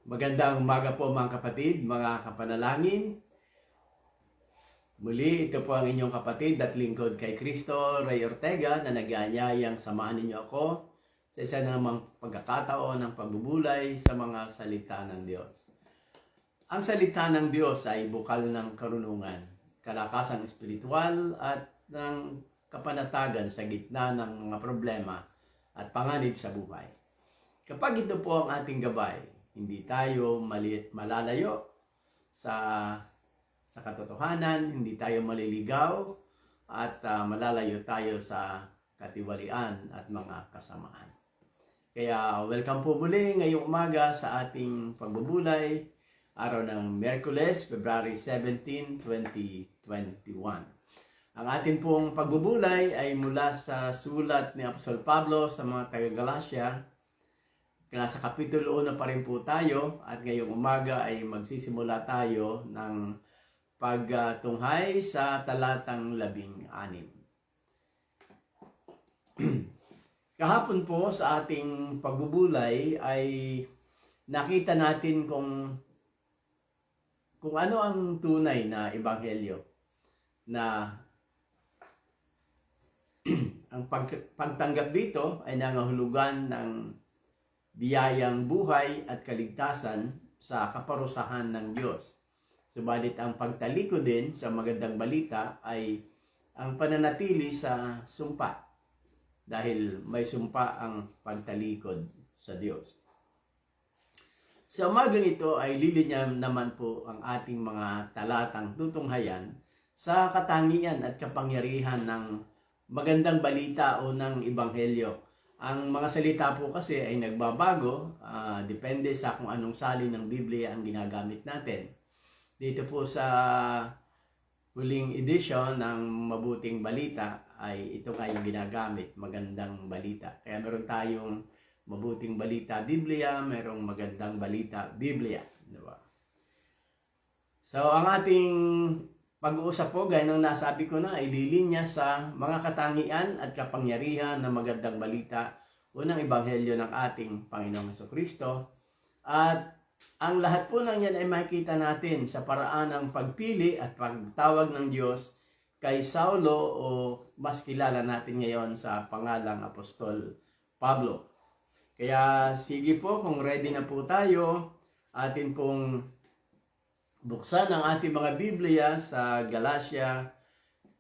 Magandang umaga po mga kapatid, mga kapanalangin. Muli, ito po ang inyong kapatid at lingkod kay Cristo, Ray Ortega, na nag-aanyayang samahan ninyo ako sa isa namang pagkakataon ng pagbubulay sa mga salita ng Diyos. Ang salita ng Diyos ay bukal ng karunungan, kalakasang espiritual at ng kapanatagan sa gitna ng mga problema at panganib sa buhay. Kapag ito po ang ating gabay, hindi tayo malalayo sa katotohanan, hindi tayo maliligaw at malalayo tayo sa katiwalian at mga kasamaan. Kaya welcome po muli ngayong umaga sa ating pagbubulay, araw ng Miyerkules, February 17, 2021. Ang atin pong pagbubulay ay mula sa sulat ni Apostol Pablo sa mga taga-Galacia. Nasa Kapitulo 1 pa rin po tayo at ngayong umaga ay magsisimula tayo ng pagtunghay sa talatang 16. Kahapon po sa ating pagbubulay ay nakita natin kung ano ang tunay na ebanghelyo, na ang pagtanggap dito ay nangahulugan ng biyayang buhay at kaligtasan sa kaparusahan ng Diyos. Subalit ang pagtalikod din sa magandang balita ay ang pananatili sa sumpa, dahil may sumpa ang pagtalikod sa Diyos. Sa umagang ito ay lilinyam naman po ang ating mga talatang tutunghayan sa katangian at kapangyarihan ng magandang balita o ng ebanghelyo. Ang mga salita po kasi ay nagbabago, depende sa kung anong salin ng Biblia ang ginagamit natin. Dito po sa huling edition ng Mabuting Balita ay ito nga yung ginagamit, Magandang Balita. Kaya meron tayong Mabuting Balita Biblia, merong Magandang Balita Biblia. Diba? So ang ating pag-uusap po, gaya ng nasabi ko na, ay lilinya sa mga katangian at kapangyarihan ng magandang balita o ng ebanghelyo ng ating Panginoong Jesucristo. At ang lahat po ng yan ay makikita natin sa paraan ng pagpili at pagtawag ng Diyos kay Saulo, o mas kilala natin ngayon sa pangalang Apostol Pablo. Kaya sige po, kung ready na po tayo, atin pong buksan ang ating mga Biblia sa Galacia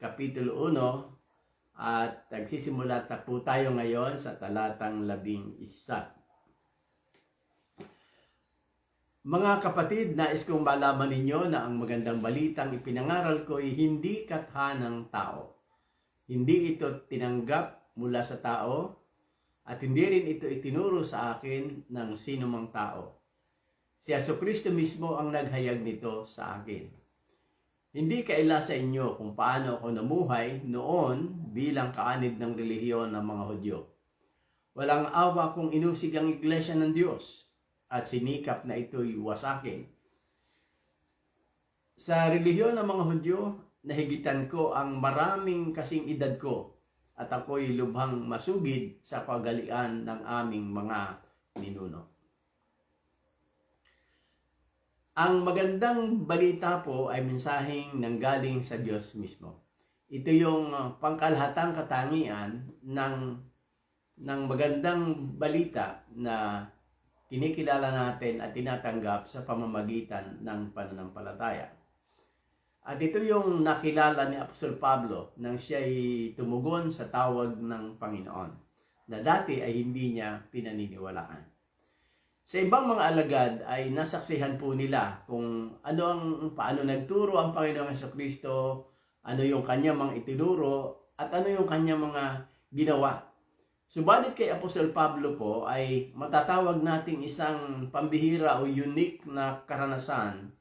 Kapitulo 1 at nagsisimula na po tayo ngayon sa talatang 11. Mga kapatid, nais kong malaman ninyo na ang magandang balitang ipinangaral ko ay hindi katha ng tao. Hindi ito tinanggap mula sa tao at hindi rin ito itinuro sa akin ng sinumang tao. Si Jesucristo mismo ang naghayag nito sa akin. Hindi kaila sa inyo kung paano ako namuhay noon bilang kaanib ng relihiyon ng mga Hudyo. Walang awa kung inusig ang iglesia ng Diyos at sinikap na ito'y wasakin. Sa relihiyon ng mga Hudyo, nahigitan ko ang maraming kasing edad ko at ako'y lubhang masugid sa kagalian ng aming mga ninuno. Ang magandang balita po ay mensaheng nanggaling sa Diyos mismo. Ito yung pangkalahatang katangian ng magandang balita na kinikilala natin at tinatanggap sa pamamagitan ng pananampalataya. At ito yung nakilala ni Apostol Pablo nang siya'y tumugon sa tawag ng Panginoon, na dati ay hindi niya pinaniniwalaan. Sa ibang mga alagad ay nasaksihan po nila kung paano nagturo ang Panginoong Jesucristo, ano yung kanyang mga itinuro, at ano yung kanyang mga ginawa. Subalit kay Apostol Pablo po ay matatawag nating isang pambihira o unique na karanasan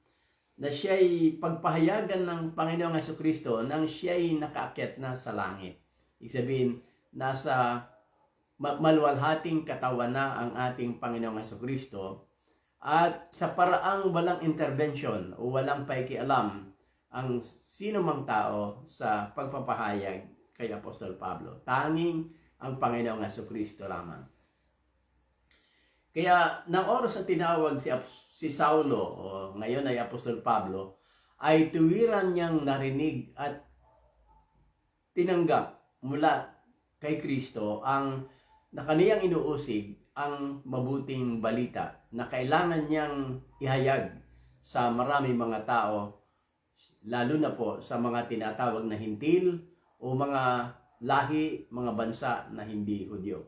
na siya'y pagpahayagan ng Panginoong Jesucristo nang siya'y nakaakyat na sa langit. Ibig sabihin, nasa maluwalhating katawan na ang ating Panginoong Jesucristo, at sa paraang walang intervention o walang pakialam ang sino mang tao sa pagpapahayag kay Apostol Pablo. Tanging ang Panginoong Jesucristo lamang. Kaya ng oras na tinawag si Saulo, o ngayon ay Apostol Pablo, ay tuwiran niyang narinig at tinanggap mula kay Kristo ang na kaniyang inuusig ang mabuting balita na kailangan niyang ihayag sa maraming mga tao, lalo na po sa mga tinatawag na hintil o mga lahi, mga bansa na hindi Hudyo.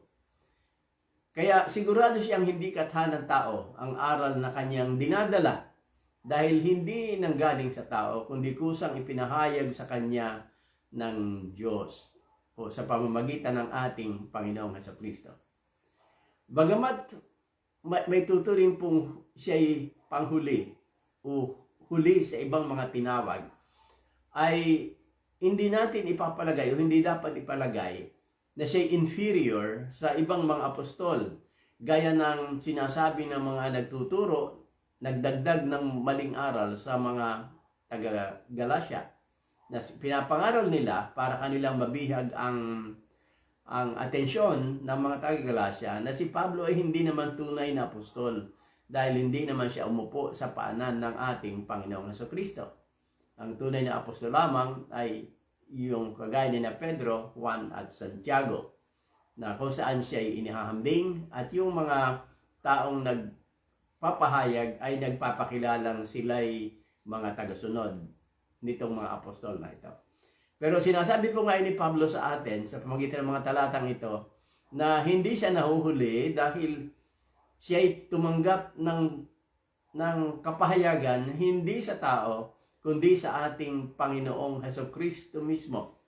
Kaya sigurado siyang hindi kathan ng tao ang aral na kanyang dinadala dahil hindi nanggaling sa tao kundi kusang ipinahayag sa kanya ng Diyos o sa pamamagitan ng ating Panginoong Jesucristo. Bagamat may tuturing pong siya'y panghuli o huli sa ibang mga tinawag, ay hindi natin ipapalagay o hindi dapat ipalagay na siya'y inferior sa ibang mga apostol. Gaya ng sinasabi ng mga nagtuturo, nagdagdag ng maling aral sa mga taga-Galacia, na pinapangaral nila para kanilang mabihag ang atensyon ng mga taga-Galacia na si Pablo ay hindi naman tunay na apostol dahil hindi naman siya umupo sa paanan ng ating Panginoong Jesucristo. Ang tunay na apostol lamang ay yung kagaya ni na Pedro, Juan at Santiago, na kung saan siya ay inihahambing at yung mga taong nagpapahayag ay nagpapakilalang sila'y mga tagasunod nitong mga apostol na ito. Pero sinasabi po ngayon ni Pablo sa atin sa pamamagitan ng mga talatang ito na hindi siya nahuhuli dahil siya ay tumanggap ng kapahayagan hindi sa tao kundi sa ating Panginoong Jesucristo mismo.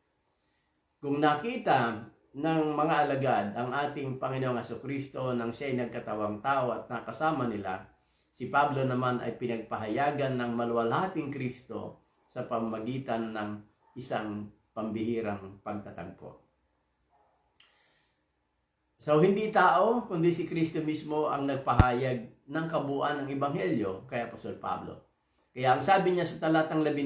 Kung nakita ng mga alagad ang ating Panginoong Jesucristo nang siya ay nagkatawang tao at nakasama nila, si Pablo naman ay pinagpahayagan ng maluwalhating Kristo sa pamamagitan ng isang pambihirang pagtatagpo. So, hindi tao, kundi si Kristo mismo ang nagpahayag ng kabuuan ng Ebanghelyo kay Apostol Pablo. Kaya ang sabi niya sa talatang 12,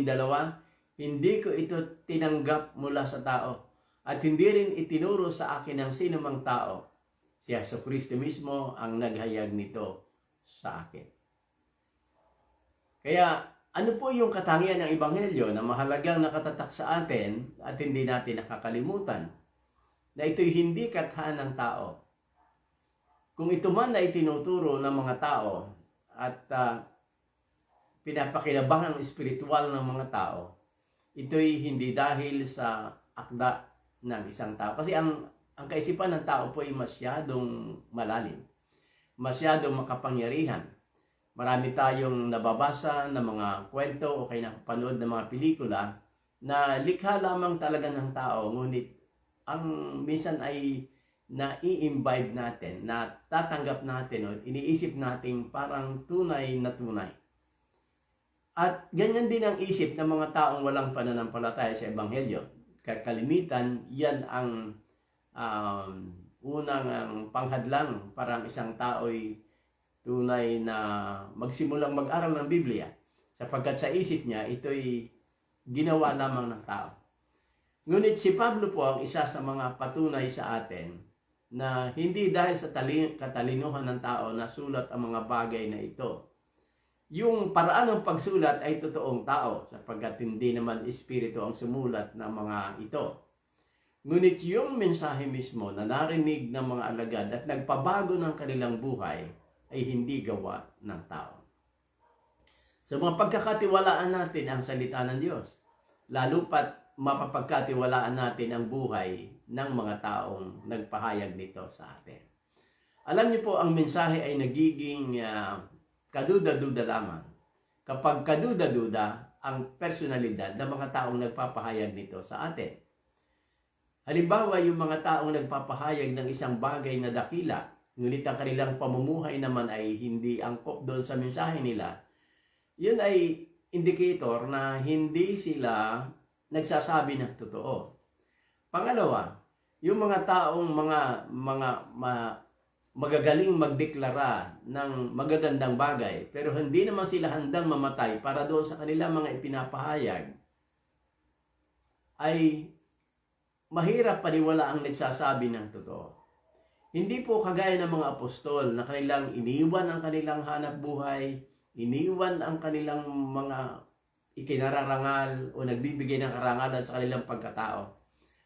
hindi ko ito tinanggap mula sa tao at hindi rin itinuro sa akin ng sinumang tao. Si Jesucristo mismo ang naghayag nito sa akin. Kaya, ano po yung katangian ng Ebanghelyo na mahalagang nakatatak sa atin at hindi natin nakakalimutan? Na ito'y hindi kathan ng tao. Kung ito man ay tinuturo ng mga tao at pinapakinabangan ng espiritual ng mga tao, ito'y hindi dahil sa akda ng isang tao. Kasi ang kaisipan ng tao po ay masyadong malalim, masyadong makapangyarihan. Marami tayong nababasa ng mga kwento o kaya napanood ng mga pelikula na likha lamang talaga ng tao, ngunit ang minsan ay nai-imbibe natin, na tatanggap natin o iniisip natin parang tunay na tunay. At ganyan din ang isip ng mga taong walang pananampalataya sa Ebanghelyo. Kalimitan, yan ang unang panghadlang para ang isang tao'y tunay na magsimulang mag-aral ng Biblia, sapagkat sa isip niya ito'y ginawa lamang ng tao. Ngunit si Pablo po ang isa sa mga patunay sa atin na hindi dahil sa katalinuhan ng tao na sulat ang mga bagay na ito. Yung paraan ng pagsulat ay totoong tao, sapagkat hindi naman espiritu ang sumulat ng mga ito. Ngunit yung mensahe mismo na narinig ng mga alagad at nagpabago ng kanilang buhay ay hindi gawa ng tao. So mapagkakatiwalaan natin ang salita ng Diyos. Lalo pat mapapagkatiwalaan natin ang buhay ng mga taong nagpahayag nito sa atin. Alam niyo po, ang mensahe ay nagiging kaduda-duda lamang kapag kaduda-duda ang personalidad ng mga taong nagpapahayag nito sa atin. Halimbawa, yung mga taong nagpapahayag ng isang bagay na dakila, ngunit ang kanilang pamumuhay naman ay hindi angkop doon sa mensahe nila, yun ay indicator na hindi sila nagsasabi ng totoo. Pangalawa, yung mga taong magagaling magdeklara ng magagandang bagay, pero hindi naman sila handang mamatay para doon sa kanilang mga ipinapahayag, ay mahirap paniwala ang nagsasabi ng totoo. Hindi po kagaya ng mga apostol na kanilang iniwan ang kanilang hanap buhay, iniwan ang kanilang mga ikinararangal o nagbibigay ng karangalan sa kanilang pagkatao.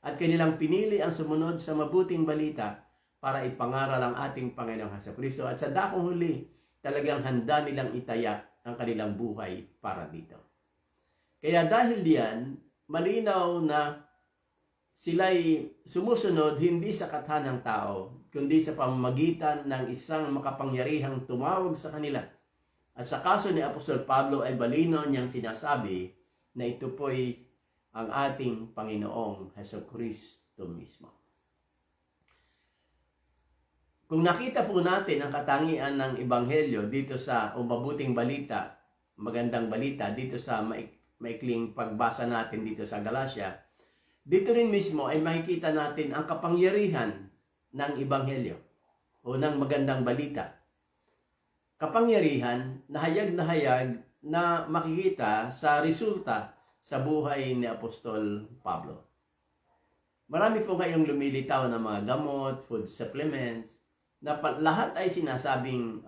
At kanilang pinili ang sumunod sa mabuting balita para ipangaral ang ating Panginoong Jesucristo. At sa dakong huli, talagang handa nilang itaya ang kanilang buhay para dito. Kaya dahil diyan, malinaw na sila'y sumusunod hindi sa kathan ng tao, kundi sa pamamagitan ng isang makapangyarihang tumawag sa kanila. At sa kaso ni Apostol Pablo ay malinaw niyang sinasabi na ito po'y ang ating Panginoong Jesucristo mismo. Kung nakita po natin ang katangian ng Ebanghelyo dito sa mabuting balita, magandang balita dito sa maikling pagbasa natin dito sa Galatia, dito rin mismo ay makikita natin ang kapangyarihan ng Ebanghelyo o ng magandang balita. Kapangyarihan na hayag na makikita sa resulta sa buhay ni Apostol Pablo. Marami po ngayong lumilitaw ng mga gamot, food supplements, na lahat ay sinasabing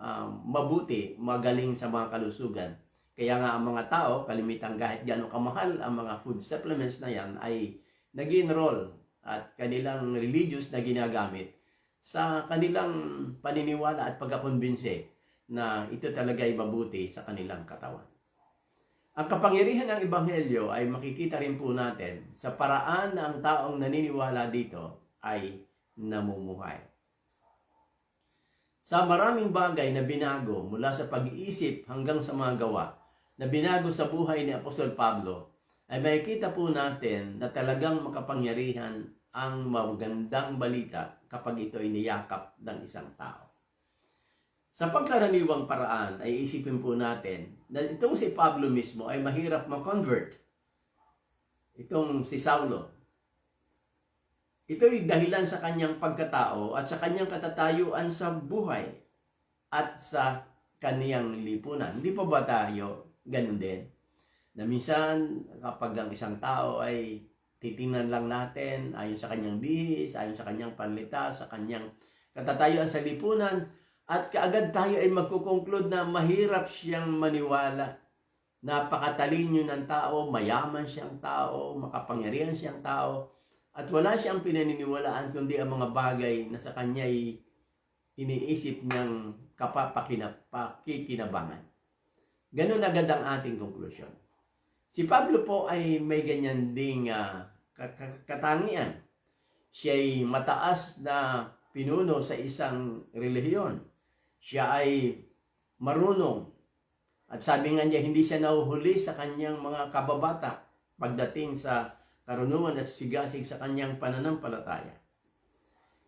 mabuti, magaling sa mga kalusugan. Kaya nga ang mga tao, kalimitang kahit gano'ng kamahal ang mga food supplements na yan, ay nag-enroll at kanilang religious na ginagamit sa kanilang paniniwala at pagkakumbinse na ito talaga ay mabuti sa kanilang katawan. Ang kapangyarihan ng Ebanghelyo ay makikita rin po natin sa paraan na ang taong naniniwala dito ay namumuhay. Sa maraming bagay na binago mula sa pag-iisip hanggang sa mga gawa na binago sa buhay ni Apostol Pablo, ay makikita po natin na talagang makapangyarihan ang magandang balita kapag ito ay niyakap ng isang tao. Sa pagkaraniwang paraan ay isipin po natin na itong si Pablo mismo ay mahirap ma-convert. Itong si Saulo. Ito'y dahilan sa kanyang pagkatao at sa kanyang katatayuan sa buhay at sa kaniyang lipunan. Hindi pa ba tayo ganun din? Na minsan kapag ang isang tao ay titingnan lang natin ayon sa kanyang bihis, ayon sa kanyang panlita, sa kanyang katatayuan sa lipunan, at kaagad tayo ay magkukonklud na mahirap siyang maniwala. Napakatalino ng tao, mayaman siyang tao, makapangyarihan siyang tao, at wala siyang pinaniniwalaan kundi ang mga bagay na sa kanya ay iniisip niyang pakikinabangan. Ganun agad ang ating konklusyon. Si Pablo po ay may ganyan ding katangian. Siya ay mataas na pinuno sa isang relihiyon. Siya ay marunong. At sabi nga niya, hindi siya nahuhuli sa kanyang mga kababata pagdating sa karunungan at sigasig sa kanyang pananampalataya.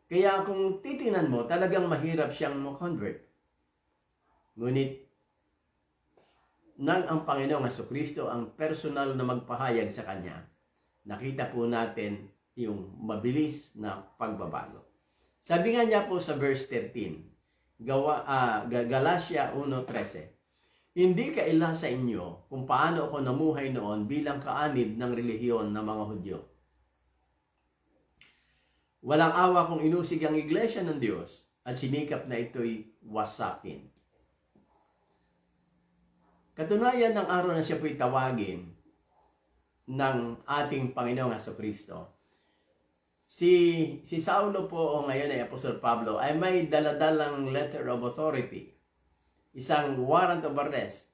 Kaya kung titingnan mo, talagang mahirap siyang ma-convert. Ngunit nang ang Panginoong Jesucristo ang personal na magpahayag sa kanya, nakita po natin yung mabilis na pagbabago. Sabi nga niya po sa verse 13, Galatia 1:13, hindi kaila sa inyo kung paano ako namuhay noon bilang kaanib ng relihiyon ng mga Hudyo. Walang awa kung inusig ang iglesia ng Diyos at sinikap na ito'y wasakin. Katunayan ng araw na siya po'y tawagin ng ating Panginoong Jesucristo, si Saulo po o ngayon ay Apostol Pablo ay may daladalang letter of authority, isang warrant of arrest,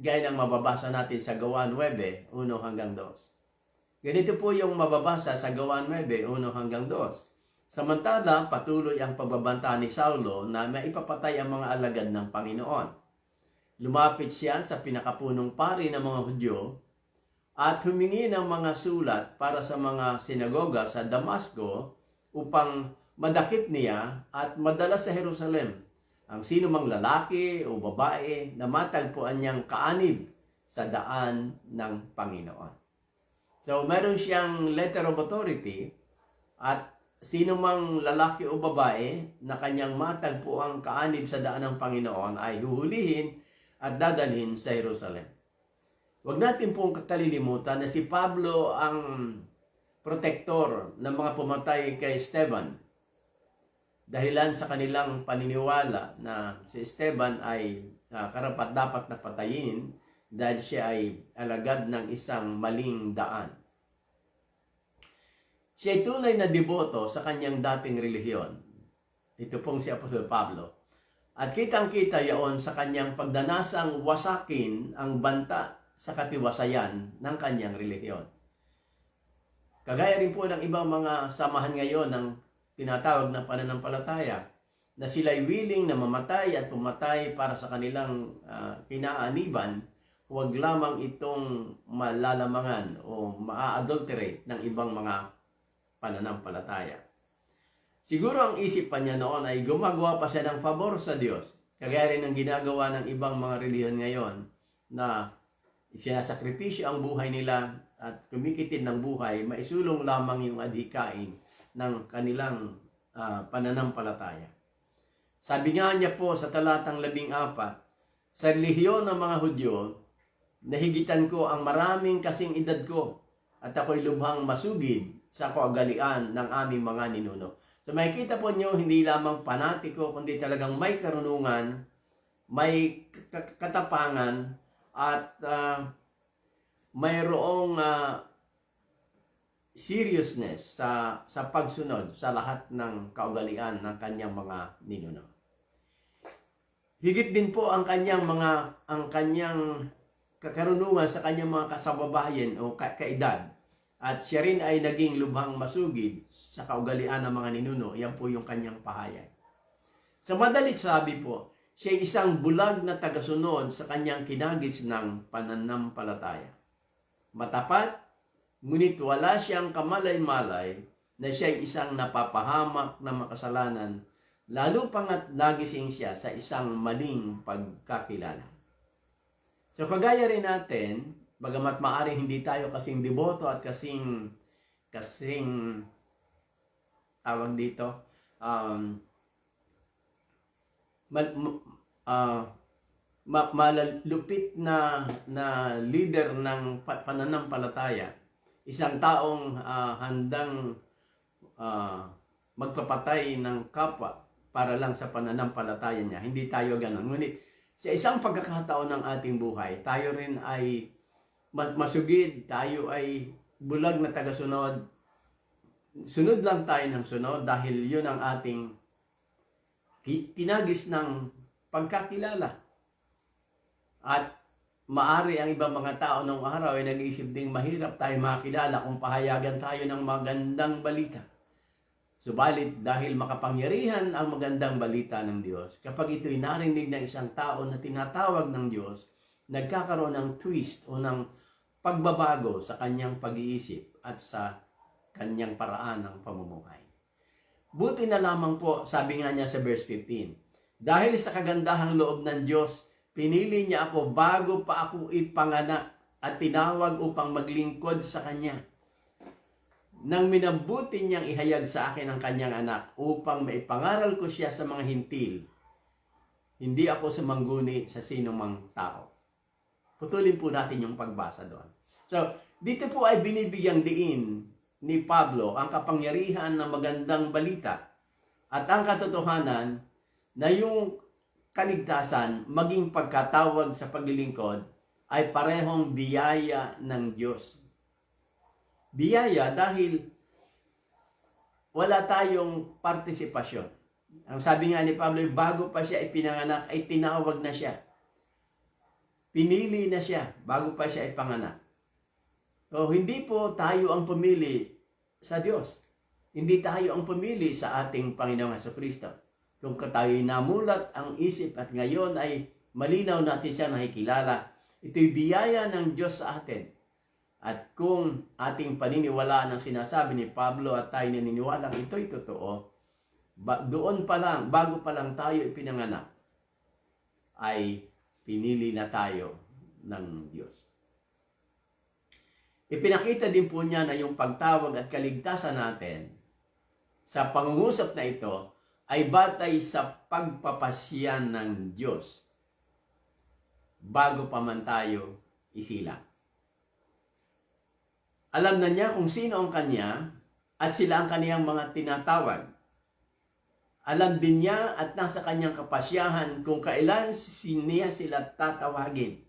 gaya ng mababasa natin sa Gawa 9, 1 hanggang 2. Ganito po yung mababasa sa Gawa 9, 1 hanggang 2. Samantala, patuloy ang pagbabanta ni Saulo na maipapatay ang mga alagad ng Panginoon. Lumapit siya sa pinakapunong pari ng mga Hudyo at humingi ng mga sulat para sa mga sinagoga sa Damasco upang madakip niya at madala sa Jerusalem ang sino mang lalaki o babae na matagpuan niyang kaanib sa daan ng Panginoon. So, meron siyang letter of authority at sino mang lalaki o babae na kanyang matagpuan kaanib sa daan ng Panginoon ay huhulihin at dadalhin sa Jerusalem. Huwag natin pong kalilimutan na si Pablo ang protektor ng mga pumatay kay Esteban. Dahilan sa kanilang paniniwala na si Esteban ay karapat-dapat na patayin dahil siya ay alagad ng isang maling daan. Siya ay tunay na deboto sa kanyang dating relihiyon. Ito pong si Apostol Pablo. At kitang-kita yaon sa kanyang pagdanasang wasakin ang banta sa katiwasayan ng kanyang relihiyon. Kagaya rin po ng ibang mga samahan ngayon ng tinatawag na pananampalataya na sila'y willing na mamatay at pumatay para sa kanilang kinaaniban, huwag lamang itong malalamangan o ma-adulterate ng ibang mga pananampalataya. Siguro ang isip pa niya noon ay gumagawa pa siya ng pabor sa Diyos. Kagaya rin ng ginagawa ng ibang mga relihiyon ngayon na sinasakripisyo ang buhay nila at kumikitin ng buhay, maisulong lamang yung adhikain ng kanilang pananampalataya. Sabi nga niya po sa talatang 14, sa relihiyon ng mga Hudyo, nahigitan ko ang maraming kasing edad ko at ako'y lubhang masugid sa kaugalian ng aming mga ninuno. So makikita po nyo, hindi lamang panatiko, kundi talagang may karunungan, may katapangan, at mayroong seriousness sa pagsunod sa lahat ng kaugalian ng kanyang mga ninuno. Higit din po ang kanyang karunungan sa kanyang mga kasababayan o kaedad. At siya rin ay naging lubhang masugid sa kaugalian ng mga ninuno. Yan po yung kanyang pahayag. Sa madalit sabi po, siya ay isang bulag na tagasunod sa kanyang kinagis ng pananampalataya. Matapat, ngunit wala siyang kamalay-malay na siya ay isang napapahamak na makasalanan, lalo pangat nagising siya sa isang maling pagkakilala. So kagaya rin natin, bagamat maaring hindi tayo kasing deboto at kasing tawag dito, malalupit na leader ng pananampalataya, isang taong handang magpapatay ng kapwa para lang sa pananampalataya niya. Hindi tayo ganun. Ngunit sa isang pagkakataon ng ating buhay, tayo rin ay masugid, tayo ay bulag na tagasunod. Sunod lang tayo ng sunod dahil yun ang ating tinagis ng pagkakilala. At maari ang ibang mga tao nung araw ay nag-iisip ding mahirap tayo makilala kung pahayagan tayo ng magandang balita. Subalit dahil makapangyarihan ang magandang balita ng Diyos, kapag ito'y narinig ng isang tao na tinatawag ng Diyos, nagkakaroon ng twist o ng pagbabago sa kanyang pag-iisip at sa kanyang paraan ng pamumuhay. Buti na lamang po, sabi nga niya sa verse 15, dahil sa kagandahang loob ng Diyos, pinili niya ako bago pa ako ipanganak at tinawag upang maglingkod sa Kanya. Nang minabuti niyang ihayag sa akin ang kanyang anak upang maipangaral ko siya sa mga hintil, hindi ako sumangguni sa sinumang tao. Putulin po natin yung pagbasa doon. So, dito po ay binibigyang diin ni Pablo ang kapangyarihan ng magandang balita at ang katotohanan na yung kaligtasan maging pagkatawag sa paglilingkod ay parehong biyaya ng Diyos. Biyaya dahil wala tayong partisipasyon. Ang sabi nga ni Pablo, bago pa siya ipinanganak ay tinawag na siya. Pinili na siya bago pa siya ipanganak. So, hindi po tayo ang pumili sa Diyos. Hindi tayo ang pumili sa ating Panginoong Jesucristo. Kung tayo'y namulat ang isip at ngayon ay malinaw natin siya nakikilala, ito'y biyaya ng Diyos sa atin. At kung ating paniniwalaan ang sinasabi ni Pablo at tayo naniniwalang ito'y totoo, doon pa lang, bago pa lang tayo ipinanganak, ay pinili na tayo ng Diyos. Ipinakita din po niya na yung pagtawag at kaligtasan natin sa pangungusap na ito ay batay sa pagpapasya ng Diyos bago pa man tayo isilang. Alam na niya kung sino ang kanya at sila ang kaniyang mga tinatawag. Alam din niya at nasa kanyang kapasyahan kung kailan niya sila tatawagin.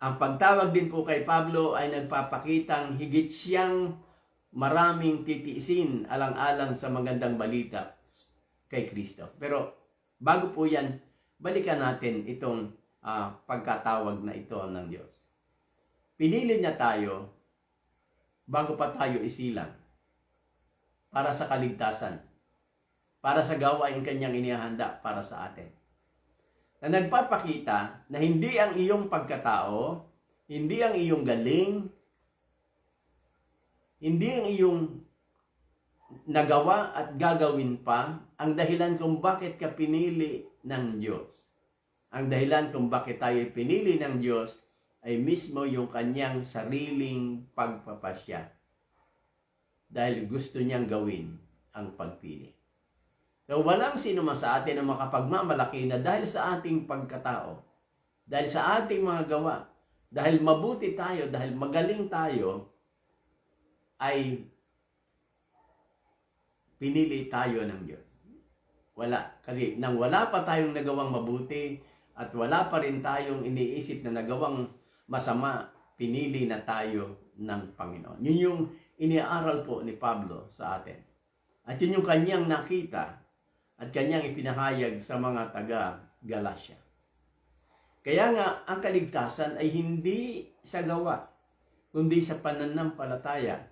Ang pagtawag din po kay Pablo ay nagpapakitang higit siyang maraming titiisin alang-alang sa magandang balita kay Kristo. Pero bago po yan, balikan natin itong pagkatawag na ito ng Diyos. Pinili niya tayo bago pa tayo isilang para sa kaligtasan, para sa gawain kanyang inihanda para sa atin. Na nagpapakita na hindi ang iyong pagkatao, hindi ang iyong galing, hindi ang iyong nagawa at gagawin pa ang dahilan kung bakit ka pinili ng Diyos. Ang dahilan kung bakit tayo pinili ng Diyos ay mismo yung kanyang sariling pagpapasya. Dahil gusto niyang gawin ang pagpili. So walang sino man sa atin ang makapagmamalaki na dahil sa ating pagkatao, dahil sa ating mga gawa, dahil mabuti tayo, dahil magaling tayo, ay pinili tayo ng Diyos. Wala. Kasi nang wala pa tayong nagawang mabuti at wala pa rin tayong iniisip na nagawang masama, pinili na tayo ng Panginoon. Yun yung iniaral po ni Pablo sa atin. At yun yung kanyang nakita at kanyang ipinahayag sa mga taga-Galacia. Kaya nga, ang kaligtasan ay hindi sa gawa, kundi sa pananampalataya.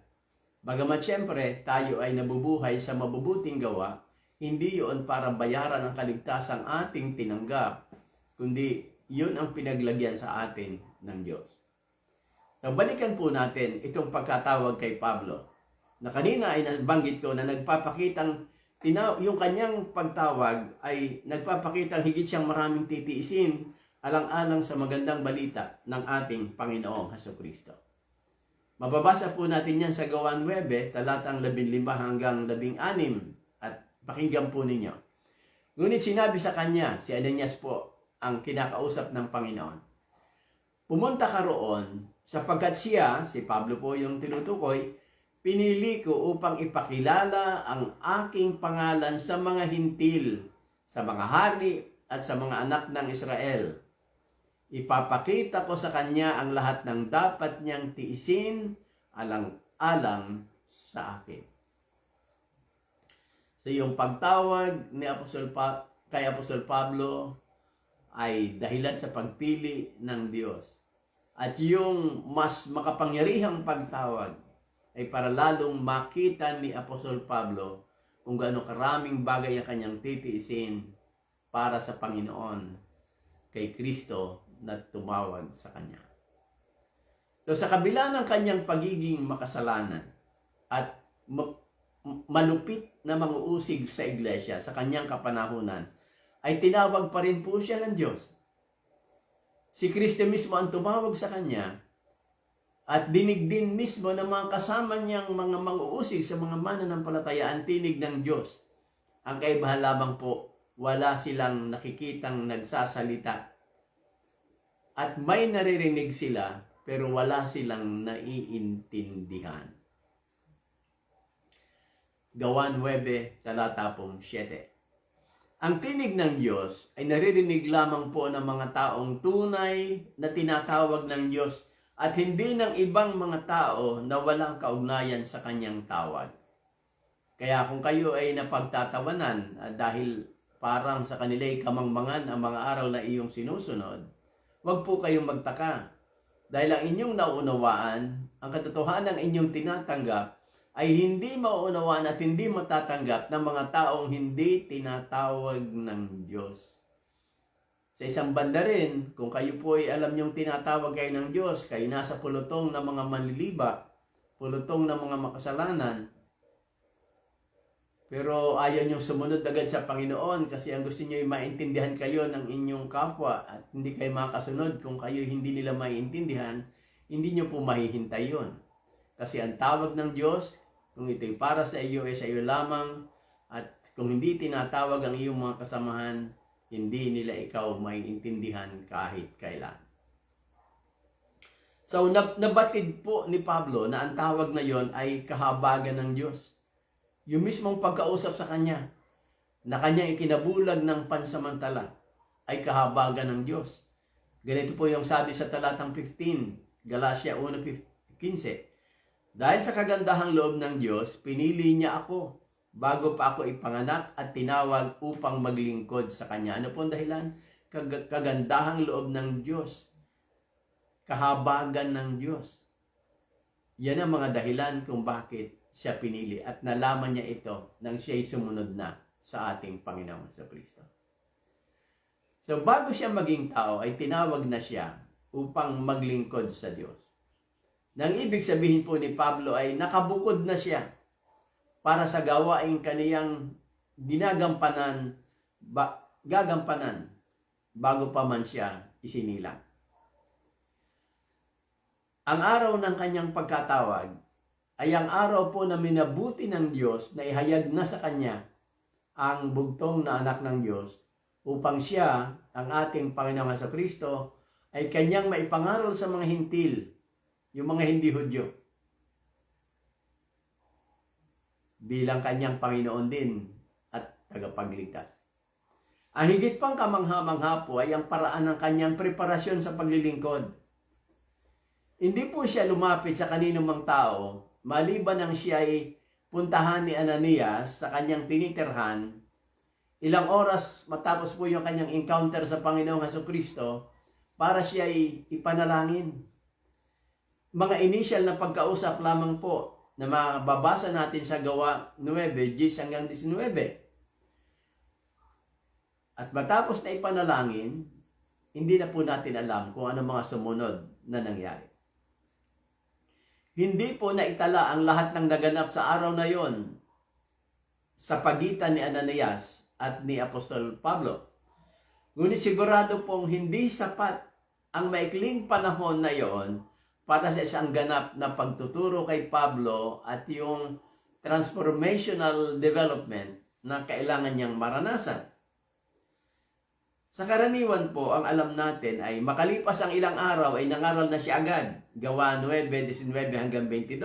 Bagamat siyempre, tayo ay nabubuhay sa mabubuting gawa, hindi yun para bayaran ang kaligtasang ating tinanggap, kundi yun ang pinaglagyan sa atin ng Diyos. So, balikan po natin itong pagkatawag kay Pablo, na kanina ay nabanggit ko na nagpapakitang yung kanyang pagtawag ay nagpapakitang higit siyang maraming titiisin alang-alang sa magandang balita ng ating Panginoong Hesukristo. Mababasa po natin yan sa Gawa 9, talatang 15 hanggang 16, at pakinggan po ninyo. Ngunit sinabi sa kanya, si Ananias po ang kinakausap ng Panginoon, pumunta ka roon sapagkat siya, si Pablo po yung tinutukoy, pinili ko upang ipakilala ang aking pangalan sa mga hintil, sa mga hari at sa mga anak ng Israel. Ipapakita ko sa kanya ang lahat ng dapat niyang tiisin alang-alang sa akin. So yung pagtawag ni kay Apostol Pablo ay dahilan sa pagpili ng Diyos. At yung mas makapangyarihang pagtawag ay para lalong makita ni Apostol Pablo kung gaano karaming bagay ang kanyang titiisin para sa Panginoon kay Kristo na tumawag sa kanya. So sa kabila ng kanyang pagiging makasalanan at malupit na manguusig sa iglesia sa kanyang kapanahunan, ay tinawag pa rin po siya ng Diyos. Si Kristo mismo ang tumawag sa kanya at dinig din mismo ng mga kasama niyang mga manguusig sa mga mananampalataya ang tinig ng Diyos. Ang kaibahan lamang po, wala silang nakikitang nagsasalita. At may naririnig sila, pero wala silang naiintindihan. Gawa 9, talata 7. Ang tinig ng Diyos ay naririnig lamang po ng mga taong tunay na tinatawag ng Diyos at hindi ng ibang mga tao na walang kaugnayan sa kanyang tawag. Kaya kung kayo ay napagtatawanan dahil parang sa kanila'y kamangmangan ang mga aral na iyong sinusunod, huwag po kayong magtaka. Dahil ang inyong naunawaan, ang katotohanan ng inyong tinatanggap, ay hindi mauunawaan at hindi matatanggap ng mga taong hindi tinatawag ng Diyos. Sa isang banda rin, kung kayo po ay alam niyong tinatawag kayo ng Diyos, kayo nasa pulutong ng mga manliliba, pulutong ng mga makasalanan, pero ayaw niyong sumunod agad sa Panginoon kasi ang gusto niyo ay maintindihan kayo ng inyong kapwa at hindi kayo makasunod kung kayo hindi nila maintindihan, hindi niyo po mahihintay yun. Kasi ang tawag ng Diyos, kung ito'y para sa iyo ay sa iyo lamang, at kung hindi tinatawag ang iyong mga kasamahan, hindi nila ikaw maiintindihan kahit kailan. So, nabatid po ni Pablo na ang tawag na yon ay kahabagan ng Diyos. Yung mismong pagkausap sa kanya, na kanyang ikinabulag ng pansamantala, ay kahabagan ng Diyos. Ganito po yung sabi sa talatang 15, Galatia 1:15. Dahil sa kagandahang loob ng Diyos, pinili niya ako bago pa ako ipanganak at tinawag upang maglingkod sa Kanya. Ano po ang dahilan? Kagandahang loob ng Diyos. Kahabagan ng Diyos. Yan ang mga dahilan kung bakit siya pinili at nalaman niya ito nang siya'y sumunod na sa ating Panginoon sa Kristo. So bago siya maging tao ay tinawag na siya upang maglingkod sa Diyos. Nang ibig sabihin po ni Pablo ay nakabukod na siya para sa gawaing kaniyang gagampanan bago pa man siya isinilang. Ang araw ng kanyang pagkatawag ay ang araw po na minabuti ng Diyos na ihayag na sa kanya ang bugtong na anak ng Diyos upang siya, ang ating Panginoong Jesucristo, ay kanyang maipangaral sa mga hintil, yung mga hindi Hudyo, bilang kanyang Panginoon din at tagapagligtas. Ang higit pang kamangha-mangha po ay ang paraan ng kanyang preparasyon sa paglilingkod. Hindi po siya lumapit sa kanino mang tao, maliban nang siya ay puntahan ni Ananias sa kanyang tinitirhan. Ilang oras matapos po yung kanyang encounter sa Panginoong Jesucristo para siya ay ipanalangin. Mga initial na pagkausap lamang po na mababasa natin sa Gawa 9:10-19. At matapos na ipanalangin, hindi na po natin alam kung ano mga sumunod na nangyari. Hindi po naitala ang lahat ng naganap sa araw na yon sa pagitan ni Ananias at ni Apostol Pablo. Ngunit sigurado pong hindi sapat ang maikling panahon na yon para sa isang ganap na pagtuturo kay Pablo at yung transformational development na kailangan niyang maranasan. Sa karaniwan po, ang alam natin ay makalipas ang ilang araw ay nangaral na siya agad. Gawa 9:19-22.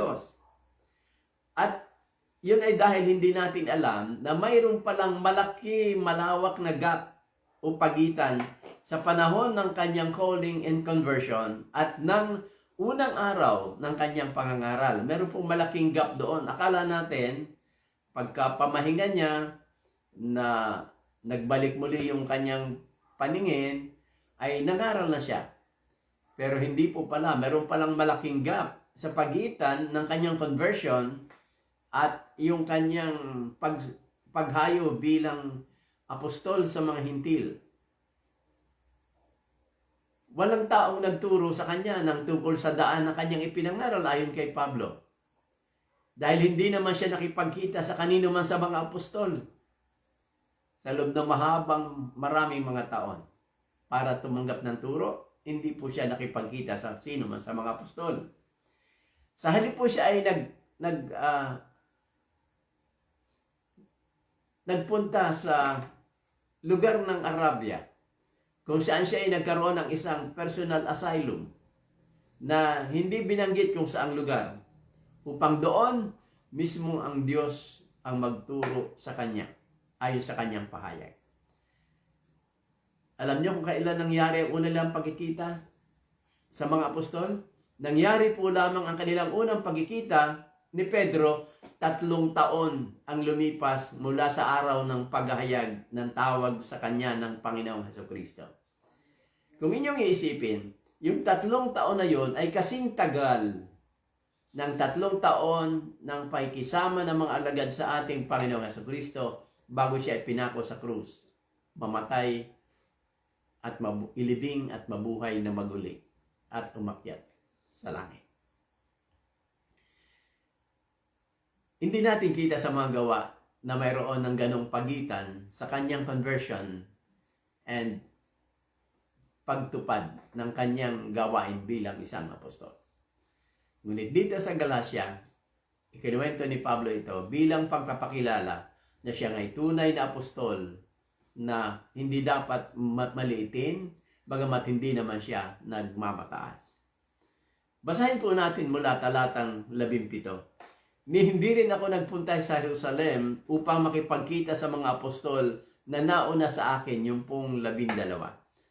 At yun ay dahil hindi natin alam na mayroon palang malawak na gap o pagitan sa panahon ng kanyang calling and conversion at ng unang araw ng kanyang pangangaral. Meron pong malaking gap doon. Akala natin, pagka pamahinga niya na nagbalik muli yung kanyang paningin, ay nangaral na siya. Pero hindi po pala. Meron palang malaking gap sa pagitan ng kanyang conversion at yung kanyang paghayo bilang apostol sa mga hintil. Walang taong nagturo sa kanya ng tungkol sa daan na kanyang ipinangaral ayon kay Pablo. Dahil hindi naman siya nakipagkita sa kanino man sa mga apostol sa loob ng maraming mga taon para tumanggap ng turo, hindi po siya nakipagkita sa sino man sa mga apostol. Sa halip po siya ay nagpunta sa lugar ng Arabia kung saan siya ay nagkaroon ng isang personal asylum na hindi binanggit kung saang lugar upang doon mismo ang Diyos ang magturo sa kanya ayon sa kanyang pahayag. Alam niyo kung kailan nangyari ang una nilang pagkikita sa mga apostol? Nangyari po lamang ang kanilang unang pagkikita ni Pedro 3 taon ang lumipas mula sa araw ng paghahayag ng tawag sa kanya ng Panginoong Jesucristo. Kung inyong iisipin, yung 3 taon na yon ay kasing tagal ng 3 taon ng pakikisama ng mga alagad sa ating Panginoong Jesucristo bago siya ipinako sa krus, mamatay at ilibing at mabuhay na maguli at umakyat sa langit. Hindi natin kita sa mga gawa na mayroon ng ganong pagitan sa kanyang conversion and pagtupad ng kanyang gawain bilang isang apostol. Ngunit dito sa Galatia, ikinuwento ni Pablo ito bilang pagpapakilala na siya ay tunay na apostol na hindi dapat maliitin, bagamat hindi naman siya nagmamataas. Basahin po natin mula talatang 17. Hindi rin ako nagpunta sa Jerusalem upang makipagkita sa mga apostol na nauna sa akin, yung pong 12.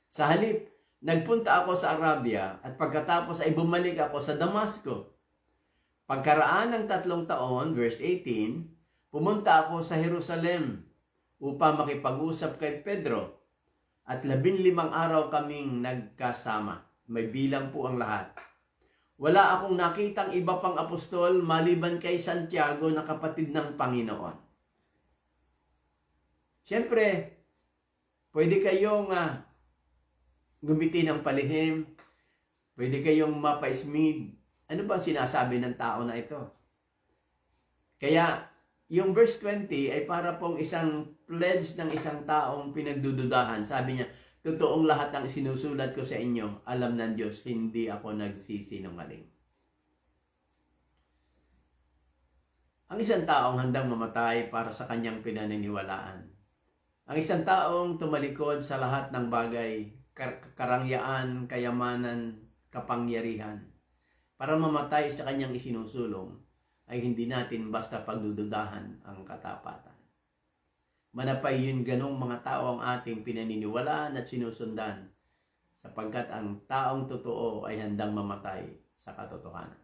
Sa halip, nagpunta ako sa Arabia at pagkatapos ay bumalik ako sa Damasco. Pagkaraan ng 3 taon, verse 18, pumunta ako sa Jerusalem upang makipag-usap kay Pedro at 15 araw kaming nagkasama. May bilang po ang lahat. Wala akong nakitang iba pang apostol maliban kay Santiago na kapatid ng Panginoon. Siyempre, pwede kayong gumiti ng palihim, pwede kayong mapaismid. Ano ba sinasabi ng tao na ito? Kaya, yung verse 20 ay para pong isang pledge ng isang taong pinagdududahan. Sabi niya, totoong lahat ng sinusulat ko sa inyo, alam ng Diyos, hindi ako nagsisinungaling. Ang isang taong handang mamatay para sa kanyang pinaniniwalaan. Ang isang taong tumalikod sa lahat ng bagay, karangyaan, kayamanan, kapangyarihan, para mamatay sa kanyang isinusulong, ay hindi natin basta pagdududahan ang katapatan. Manapay yun ganong mga tao ang ating pinaniniwalaan at sinusundan, sapagkat ang taong totoo ay handang mamatay sa katotohanan.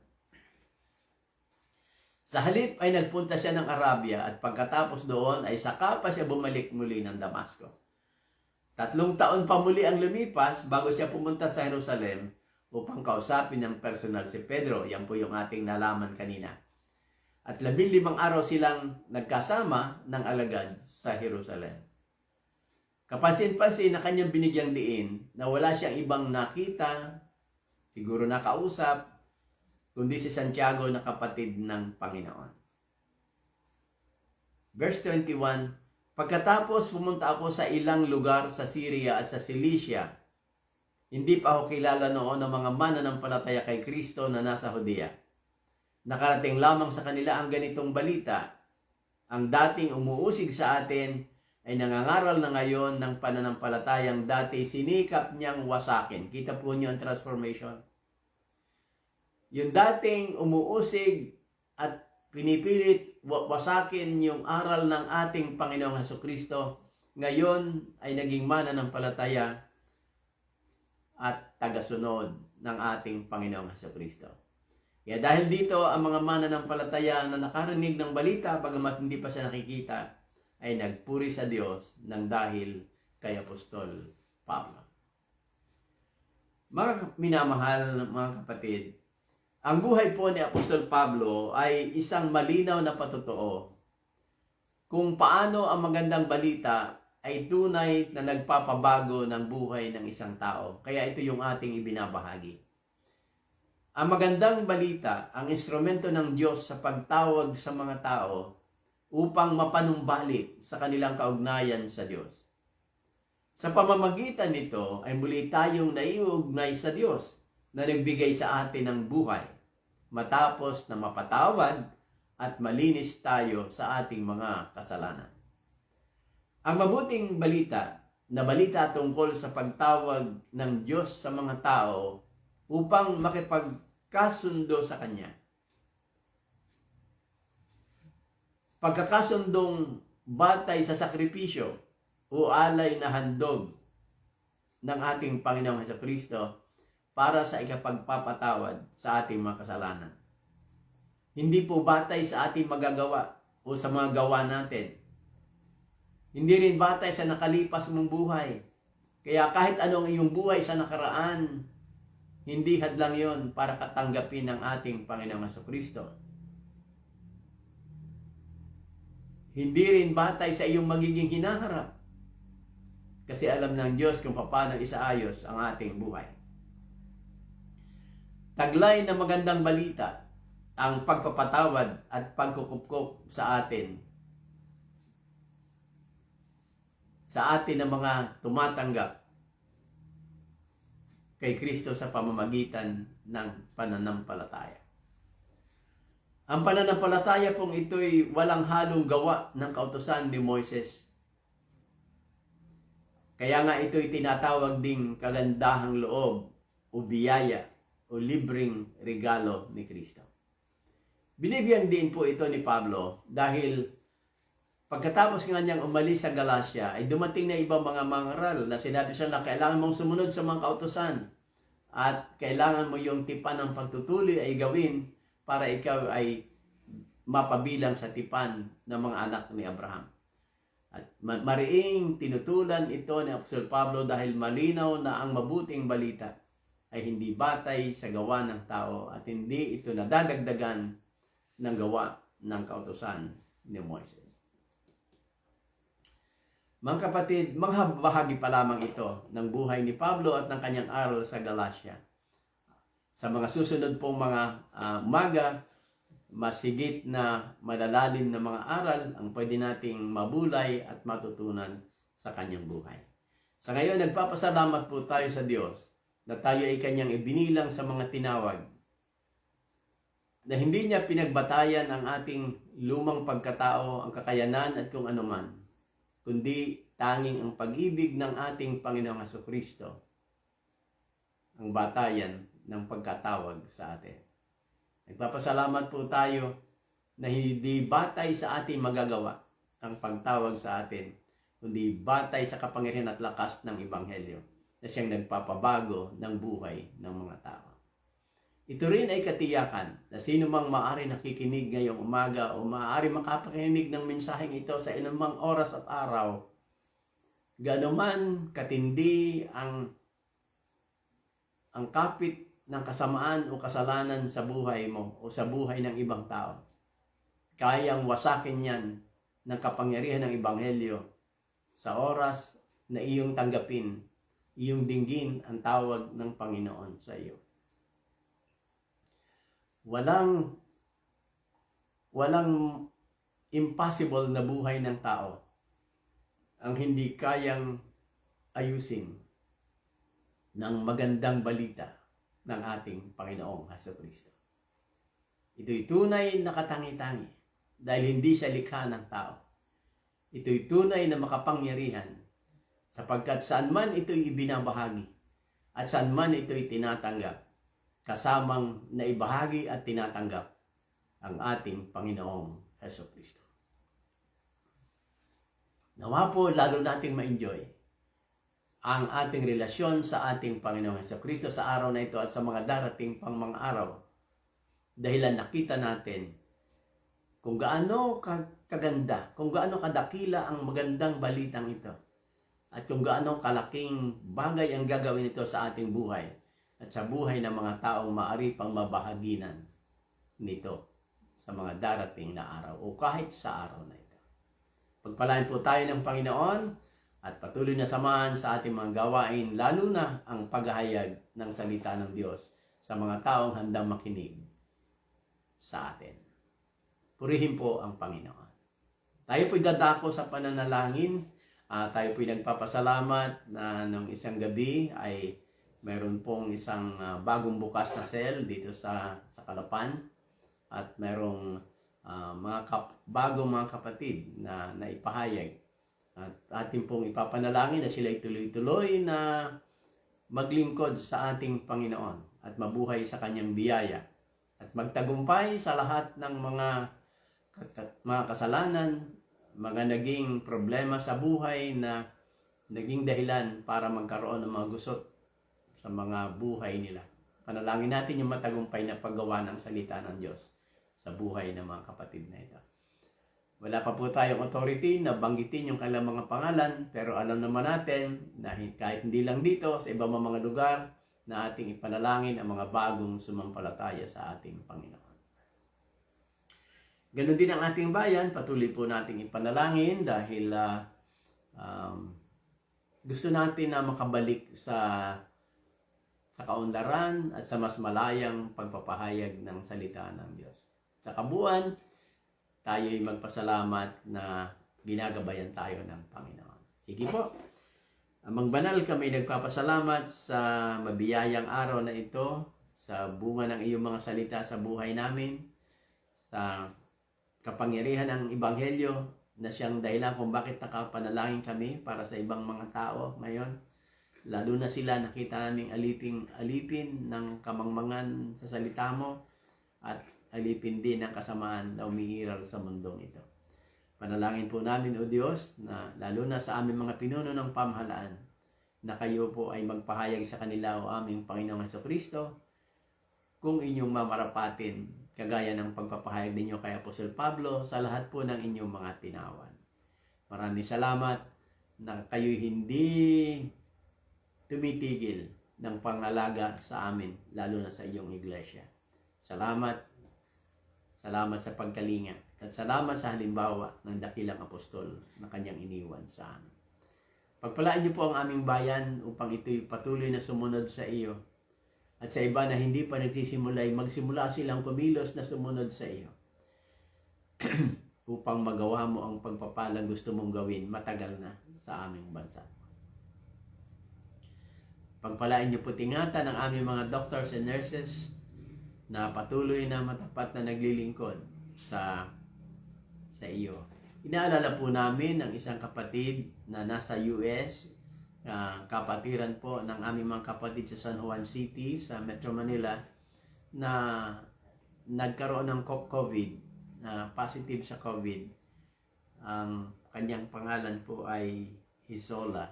Sa halip ay nagpunta siya ng Arabia at pagkatapos doon ay saka pa siya bumalik muli ng Damasco. 3 taon pa muli ang lumipas bago siya pumunta sa Jerusalem upang kausapin ng personal si Pedro. Yan po yung ating nalaman kanina. At 15 araw silang nagkasama ng alagad sa Jerusalem. Kapansin-pansin na kanyang binigyang diin na wala siyang ibang nakita, siguro nakausap, kundi si Santiago na kapatid ng Panginoon. Verse 21, pagkatapos pumunta ako sa ilang lugar sa Syria at sa Cilicia. Hindi pa ako kilala noon ng mga mananampalataya kay Kristo na nasa Judea. Nakarating lamang sa kanila ang ganitong balita. Ang dating umuusig sa atin ay nangangaral na ngayon ng pananampalatayang dati sinikap niyang wasakin. Kita po niyo ang transformation. Yung dating umuusig at pinipilit wasakin yung aral ng ating Panginoong Hesukristo, ngayon ay naging mananampalataya at tagasunod ng ating Panginoong Hesukristo. Kaya dahil dito, ang mga mananampalataya na nakarinig ng balita, bagamat hindi pa siya nakikita, ay nagpuri sa Diyos ng dahil kay Apostol Pablo. Mga minamahal, mga kapatid, ang buhay po ni Apostol Pablo ay isang malinaw na patotoo kung paano ang magandang balita ay tunay na nagpapabago ng buhay ng isang tao. Kaya ito yung ating ibinabahagi. Ang magandang balita, ang instrumento ng Diyos sa pagtawag sa mga tao upang mapanumbalik sa kanilang kaugnayan sa Diyos. Sa pamamagitan nito ay muli tayong naiugnay sa Diyos na nagbigay sa atin ng buhay matapos na mapatawad at malinis tayo sa ating mga kasalanan. Ang mabuting balita na balita tungkol sa pagtawag ng Diyos sa mga tao upang makipagkasundo sa Kanya. Pagkakasundong batay sa sakripisyo o alay na handog ng ating Panginoong Hesukristo para sa ikapagpapatawad sa ating mga kasalanan. Hindi po batay sa ating magagawa o sa mga gawa natin. Hindi rin batay sa nakalipas mong buhay. Kaya kahit anong iyong buhay sa nakaraan, hindi hadlang yon para katanggapin ng ating Panginoong Hesukristo. Hindi rin batay sa iyong magiging hinaharap. Kasi alam ng Diyos kung paano isaayos ang ating buhay. Taglay na magandang balita, ang pagpapatawad at pagkukupkop sa atin ng mga tumatanggap kay Kristo sa pamamagitan ng pananampalataya. Ang pananampalataya pong ito'y walang halong gawa ng kautusan ni Moises. Kaya nga ito'y tinatawag ding kagandahang loob o biyaya o libreng regalo ni Kristo. Binibigyan din po ito ni Pablo dahil pagkatapos nga niyang umalis sa Galacia ay dumating na ibang mga mangaral na sinabi siya na kailangan mong sumunod sa mga kautusan at kailangan mo yung tipan ng pagtutuli ay gawin para ikaw ay mapabilang sa tipan ng mga anak ni Abraham. At mariing tinutulan ito ni Apostol Pablo dahil malinaw na ang mabuting balita ay hindi batay sa gawa ng tao at hindi ito nadadagdagan ng gawa ng kautusan ni Moises. Mga kapatid, mga bahagi pa lamang ito ng buhay ni Pablo at ng kanyang aral sa Galacia. Sa mga susunod pong mga umaga, masigit na malalalim na mga aral ang pwede nating mabulay at matutunan sa kanyang buhay. Sa ngayon, nagpapasalamat po tayo sa Diyos na tayo ay kanyang ibinilang sa mga tinawag, na hindi niya pinagbatayan ang ating lumang pagkatao, ang kakayanan at kung anuman, kundi tanging ang pag-ibig ng ating Panginoong Jesucristo ang batayan ng pagkatawag sa atin. Nagpapasalamat po tayo na hindi batay sa ating magagawa ang pagtawag sa atin, kundi batay sa kapangyarihan at lakas ng Ebanghelyo na siyang nagpapabago ng buhay ng mga tao. Ito rin ay katiyakan na sino mang maaari nakikinig ngayong umaga o maaari makapakinig ng mensaheng ito sa inumang oras at araw, gaano man katindi ang kapit ng kasamaan o kasalanan sa buhay mo o sa buhay ng ibang tao, kayang wasakin yan ng kapangyarihan ng Ebanghelyo sa oras na iyong tanggapin, iyong dinggin ang tawag ng Panginoon sa iyo. Walang impossible na buhay ng tao ang hindi kayang ayusin ng magandang balita ng ating Panginoong Jesucristo. Ito'y tunay na katangi-tangi dahil hindi siya likha ng tao. Ito'y tunay na makapangyarihan sapagkat saan man ito'y ibinabahagi at saan man ito'y tinatanggap, kasamang naibahagi at tinatanggap ang ating Panginoong Jesucristo. Nawa po lalo nating ma-enjoy ang ating relasyon sa ating Panginoong Jesucristo sa araw na ito at sa mga darating pang mga araw, dahilan nakita natin kung gaano kaganda, kung gaano kadakila ang magandang balitang ito at kung gaano kalaking bagay ang gagawin ito sa ating buhay at sa buhay ng mga taong maaari pang mabahaginan nito sa mga darating na araw o kahit sa araw na ito. Pagpalain po tayo ng Panginoon at patuloy na samahan sa ating mga gawain, lalo na ang paghahayag ng salita ng Diyos sa mga taong handang makinig sa atin. Purihin po ang Panginoon. Tayo po'y dadako sa pananalangin. Tayo po'y nagpapasalamat na nung isang gabi ay mayroon pong isang bagong bukas na cell dito sa Calapan at mayroong bagong mga kapatid na naipahayag. At ating pong ipapanalangin na sila tuloy-tuloy na maglingkod sa ating Panginoon at mabuhay sa kanyang biyaya at magtagumpay sa lahat ng mga kasalanan, mga naging problema sa buhay na naging dahilan para magkaroon ng mga gusot sa mga buhay nila. Panalangin natin yung matagumpay na paggawa ng salita ng Diyos sa buhay ng mga kapatid na ito. Wala pa po tayong authority na banggitin yung kanilang mga pangalan, pero alam naman natin na kahit hindi lang dito, sa ibang mga lugar, na ating ipanalangin ang mga bagong sumampalataya sa ating Panginoon. Ganon din ang ating bayan, patuloy po nating ipanalangin dahil gusto natin na makabalik sa kaunlaran at sa mas malayang pagpapahayag ng salita ng Diyos. Sa kabuuan, tayo'y magpasalamat na ginagabayan tayo ng Panginoon. Sige po. Amang banal, kami nagpapasalamat sa mabiyayang araw na ito, sa bunga ng iyong mga salita sa buhay namin, sa kapangyarihan ng Ebanghelyo na siyang dahilan kung bakit nakapanalangin kami para sa ibang mga tao ngayon. Lalo na sila nakita naming alipin ng kamangmangan sa salita mo at alipin din ng kasamaan na umiiral sa mundong ito. Panalangin po namin, O Diyos, na lalo na sa aming mga pinuno ng pamahalaan, na kayo po ay magpahayag sa kanila, O aming Panginoong Jesucristo, kung inyong mamarapatin, kagaya ng pagpapahayag ninyo kay Apostol Pablo sa lahat po ng inyong mga tinawan. Maraming salamat na kayo hindi tumitigil ng pangalaga sa amin, lalo na sa iyong iglesia. Salamat sa pagkalinga at salamat sa halimbawa ng dakilang apostol na kanyang iniwan sa amin. Pagpalain niyo po ang aming bayan upang ito'y patuloy na sumunod sa iyo. At sa iba na hindi pa nagsisimula ay magsimula silang kumilos na sumunod sa iyo. Upang magawa mo ang pagpapalang gusto mong gawin matagal na sa aming bansa. Pagpalain niyo po tingatan ang aming mga doctors and nurses na patuloy na matapat na naglilingkod sa iyo. Inaalala po namin ang isang kapatid na nasa US, kapatiran po ng aming mga kapatid sa San Juan City, sa Metro Manila, na nagkaroon ng COVID, positive sa COVID. Ang kanyang pangalan po ay Isola.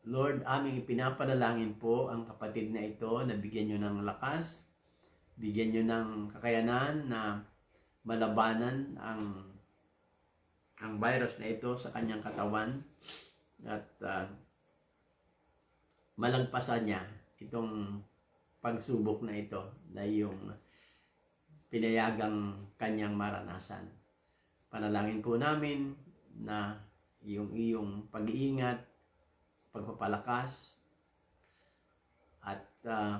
Lord, aming ipinapanalangin po ang kapatid na ito na bigyan nyo ng lakas, bigyan nyo ng kakayanan na malabanan ang virus na ito sa kanyang katawan at malagpasan niya itong pagsubok na ito na yung pinayagang kanyang maranasan. Panalangin po namin na yung iyong pag-iingat, pagpapalakas at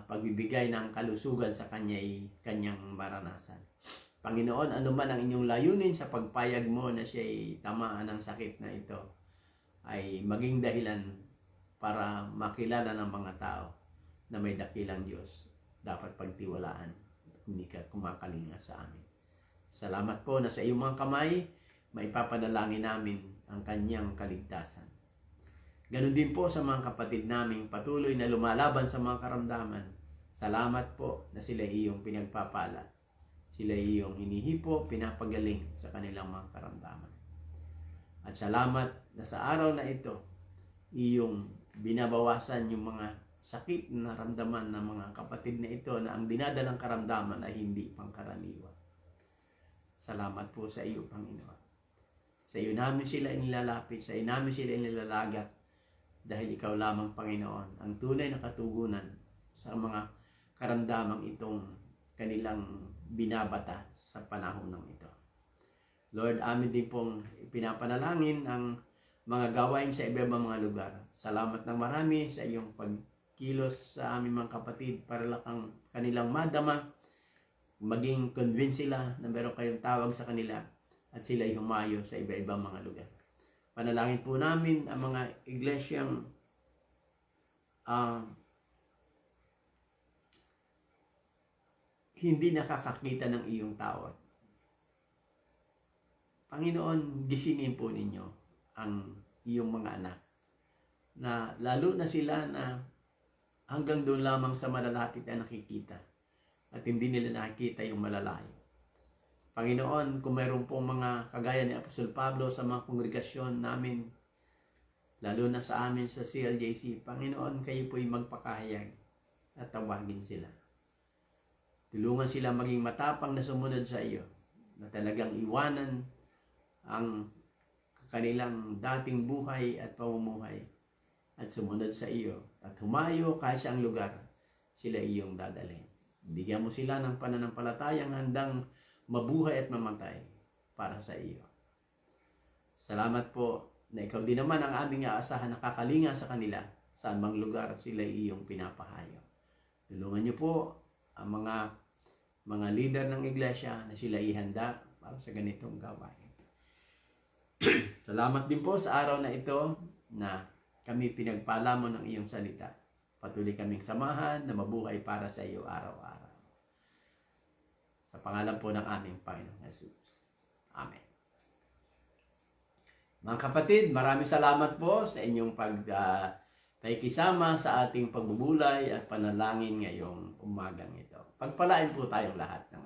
pagbibigay ng kalusugan sa kanyang maranasan. Panginoon, ano man ang inyong layunin sa pagpayag mo na siya'y tamaan ng sakit na ito, ay maging dahilan para makilala ng mga tao na may dakilang Diyos dapat pagtiwalaan at hindi ka kumakalinga sa amin. Salamat po na sa iyong mga kamay, maipapanalangin namin ang kanyang kaligtasan. Ganon din po sa mga kapatid naming patuloy na lumalaban sa mga karamdaman. Salamat po na sila iyong pinagpapala. Sila iyong hinihipo, pinapagaling sa kanilang mga karamdaman. At salamat na sa araw na ito, iyong binabawasan yung mga sakit na naramdaman ng mga kapatid na ito na ang dinadalang karamdaman ay hindi pangkaraniwan. Salamat po sa iyo, Panginoon. Sa iyo namin sila inilalapit, sa iyo namin sila inilalagat, dahil ikaw lamang, Panginoon, ang tunay na katugunan sa mga karamdamang itong kanilang binabata sa panahon ng ito. Lord, amin din pong pinapanalangin ang mga gawain sa iba-ibang mga lugar. Salamat ng marami sa iyong pagkilos sa aming mga kapatid para lang kanilang madama, maging convince sila na meron kayong tawag sa kanila at sila ay humayo sa iba-ibang mga lugar. Panalangin po namin ang mga iglesyang hindi nakakakita ng iyong tawag. Panginoon, gisingin po ninyo ang iyong mga anak na lalo na sila na hanggang doon lamang sa malalapit na nakikita at hindi nila nakikita yung malalayo. Panginoon, kung mayroon pong mga kagaya ni Apostol Pablo sa mga kongregasyon namin, lalo na sa amin sa CLJC, Panginoon, kayo po'y magpakahayag at tawagin sila. Tulungan sila maging matapang na sumunod sa iyo, na talagang iwanan ang kanilang dating buhay at pamumuhay at sumunod sa iyo at humayo kahit sa ang lugar sila iyong dadalhin. Bigyan mo sila ng pananampalatayang handang mabuhay at mamatay para sa iyo. Salamat po na ikaw din naman ang aming aasahan na kakalinga sa kanila saan mang lugar sila iyong pinapahayo. Tulungan niyo po ang mga leader ng iglesia na sila ihanda para sa ganitong gawain. Salamat din po sa araw na ito na kami pinagpala mo ng iyong salita. Patuloy kaming samahan na mabuhay para sa iyo araw-araw. Sa pangalan po ng aming Panginoong Jesus. Amen. Mga kapatid, maraming salamat po sa inyong pakikisama sa ating pagbubulay at panalangin ngayong umagang ito. Pagpalain po tayong lahat ng